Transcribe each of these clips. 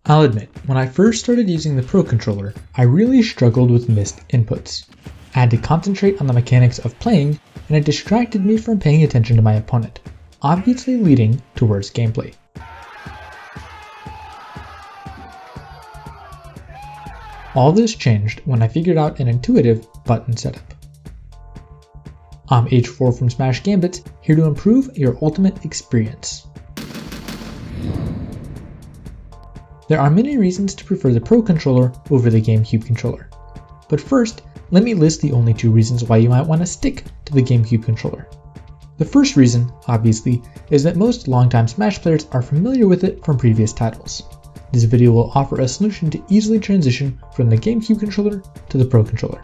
I'll admit, when I first started using the Pro Controller, I really struggled with missed inputs. I had to concentrate on the mechanics of playing, and it distracted me from paying attention to my opponent, obviously leading to worse gameplay. All this changed when I figured out an intuitive button setup. I'm H4 from Smash Gambit, here to improve your ultimate experience. There are many reasons to prefer the Pro Controller over the Gamecube Controller. But first, let me list the only 2 reasons why you might want to stick to the Gamecube Controller. The first reason, obviously, is that most longtime Smash players are familiar with it from previous titles. This video will offer a solution to easily transition from the Gamecube Controller to the Pro Controller.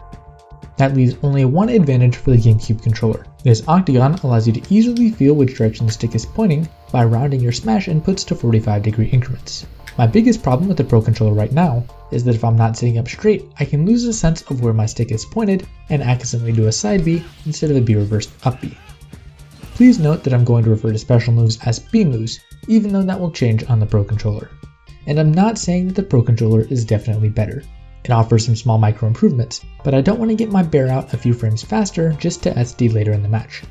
That leaves only one advantage for the Gamecube Controller. This octagon allows you to easily feel which direction the stick is pointing by rounding your Smash inputs to 45-degree increments. My biggest problem with the Pro Controller right now is that if I'm not sitting up straight, I can lose a sense of where my stick is pointed and accidentally do a side B instead of a B reversed up B. Please note that I'm going to refer to special moves as B moves, even though that will change on the Pro Controller. And I'm not saying that the Pro Controller is definitely better. It offers some small micro improvements, but I don't want to get my bear out a few frames faster just to SD later in the match.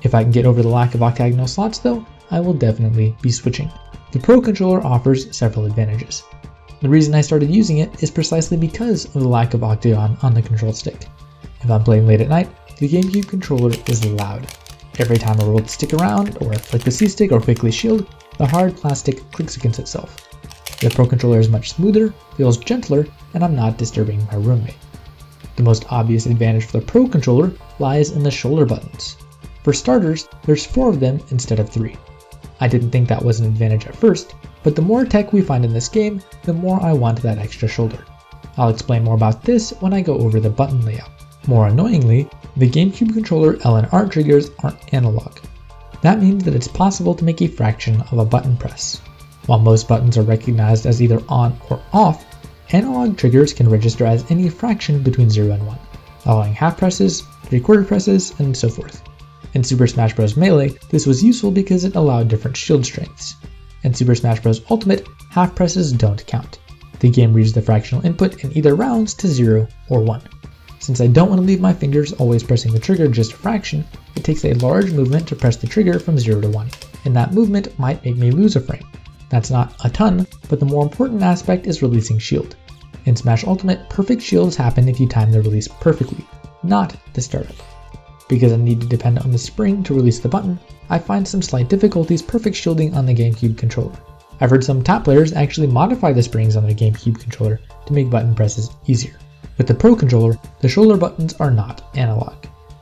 If I can get over the lack of octagonal slots though, I will definitely be switching. The Pro Controller offers several advantages. The reason I started using it is precisely because of the lack of octagon on the control stick. If I'm playing late at night, the Gamecube Controller is loud. Every time I roll the stick around, or flick the C-stick or quickly shield, the hard plastic clicks against itself. The Pro Controller is much smoother, feels gentler, and I'm not disturbing my roommate. The most obvious advantage for the Pro Controller lies in the shoulder buttons. For starters, there's 4 of them instead of 3. I didn't think that was an advantage at first, but the more tech we find in this game, the more I want that extra shoulder. I'll explain more about this when I go over the button layout. More annoyingly, the Gamecube Controller L and R triggers aren't analog. That means that it's possible to make a fraction of a button press. While most buttons are recognized as either on or off, analog triggers can register as any fraction between 0 and 1, allowing half presses, 3/4 presses, and so forth. In Super Smash Bros. Melee, this was useful because it allowed different shield strengths. In Super Smash Bros. Ultimate, half presses don't count. The game reads the fractional input and either rounds to 0 or 1. Since I don't want to leave my fingers always pressing the trigger just a fraction, it takes a large movement to press the trigger from 0 to 1, and that movement might make me lose a frame. That's not a ton, but the more important aspect is releasing shield. In Smash Ultimate, perfect shields happen if you time the release perfectly, not the startup. Because I need to depend on the spring to release the button, I find some slight difficulties perfect shielding on the Gamecube Controller. I've heard some top players actually modify the springs on the Gamecube Controller to make button presses easier. With the Pro Controller, the shoulder buttons are not analog.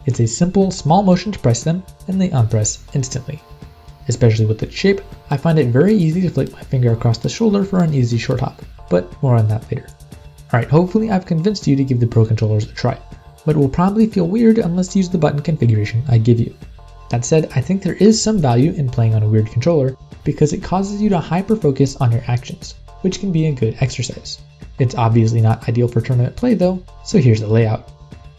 It's a simple, small motion to press them, and they unpress instantly. Especially with its shape, I find it very easy to flick my finger across the shoulder for an easy short hop, but more on that later. Alright, hopefully I've convinced you to give the Pro Controllers a try, but it will probably feel weird unless you use the button configuration I give you. That said, I think there is some value in playing on a weird controller because it causes you to hyper-focus on your actions, which can be a good exercise. It's obviously not ideal for tournament play though, so here's the layout.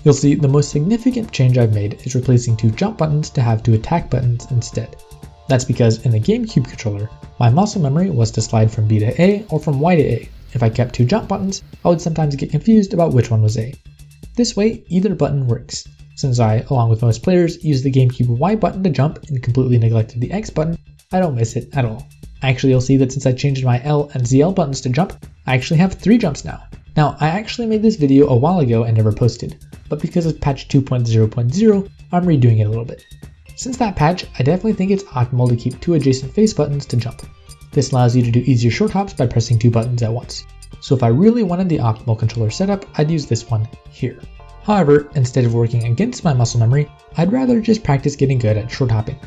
You'll see the most significant change I've made is replacing 2 jump buttons to have 2 attack buttons instead. That's because in the Gamecube Controller, my muscle memory was to slide from B to A or from Y to A. If I kept 2 jump buttons, I would sometimes get confused about which one was A. This way, either button works. Since I, along with most players, use the Gamecube Y button to jump and completely neglected the X button, I don't miss it at all. Actually, you'll see that since I changed my L and ZL buttons to jump, I actually have 3 jumps now. Now, I actually made this video a while ago and never posted, but because of patch 2.0.0, I'm redoing it a little bit. Since that patch, I definitely think it's optimal to keep 2 adjacent face buttons to jump. This allows you to do easier short hops by pressing 2 buttons at once. So if I really wanted the optimal controller setup, I'd use this one here. However, instead of working against my muscle memory, I'd rather just practice getting good at short hopping.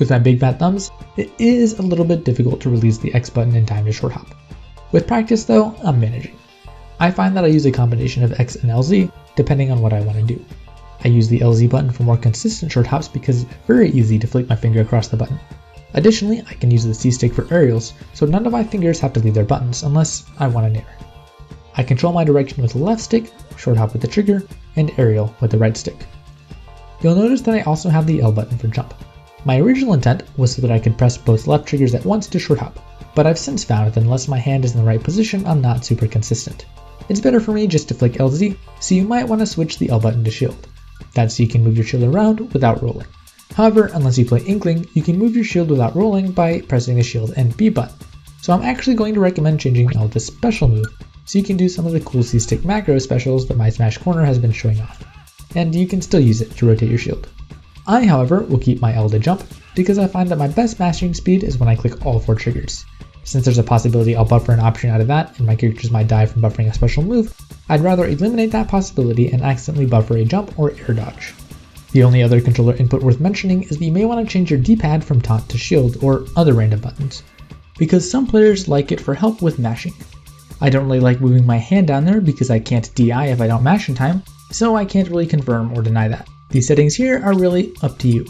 With my big fat thumbs, it is a little bit difficult to release the X button in time to short hop. With practice though, I'm managing. I find that I use a combination of X and LZ depending on what I want to do. I use the LZ button for more consistent short hops because it's very easy to flick my finger across the button. Additionally, I can use the C stick for aerials, so none of my fingers have to leave their buttons unless I want an air. I control my direction with the left stick, short hop with the trigger, and aerial with the right stick. You'll notice that I also have the L button for jump. My original intent was so that I could press both left triggers at once to short hop, but I've since found that unless my hand is in the right position, I'm not super consistent. It's better for me just to flick LZ, so you might want to switch the L button to shield. That's so you can move your shield around without rolling. However, unless you play Inkling, you can move your shield without rolling by pressing the shield and B button. So I'm actually going to recommend changing L to special move, so you can do some of the cool C-stick macro specials that my Smash Corner has been showing off. And you can still use it to rotate your shield. I, however, will keep my L to jump, because I find that my best mastering speed is when I click all 4 triggers. Since there's a possibility I'll buffer an option out of that and my characters might die from buffering a special move, I'd rather eliminate that possibility and accidentally buffer a jump or air dodge. The only other controller input worth mentioning is that you may want to change your D-pad from taunt to shield or other random buttons, because some players like it for help with mashing. I don't really like moving my hand down there because I can't DI if I don't mash in time, so I can't really confirm or deny that. These settings here are really up to you.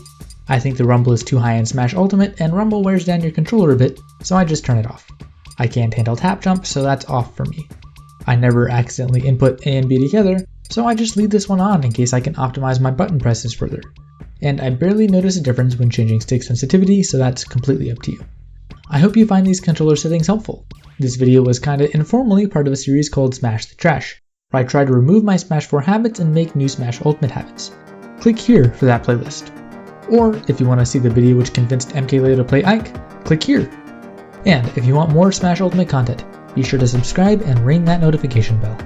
I think the rumble is too high in Smash Ultimate and rumble wears down your controller a bit, so I just turn it off. I can't handle tap jump, so that's off for me. I never accidentally input A and B together, so I just leave this one on in case I can optimize my button presses further. And I barely notice a difference when changing stick sensitivity, so that's completely up to you. I hope you find these controller settings helpful. This video was kinda informally part of a series called Smash the Trash, where I try to remove my Smash 4 habits and make new Smash Ultimate habits. Click here for that playlist. Or if you want to see the video which convinced MKLeo to play Ike, click here. And if you want more Smash Ultimate content, be sure to subscribe and ring that notification bell.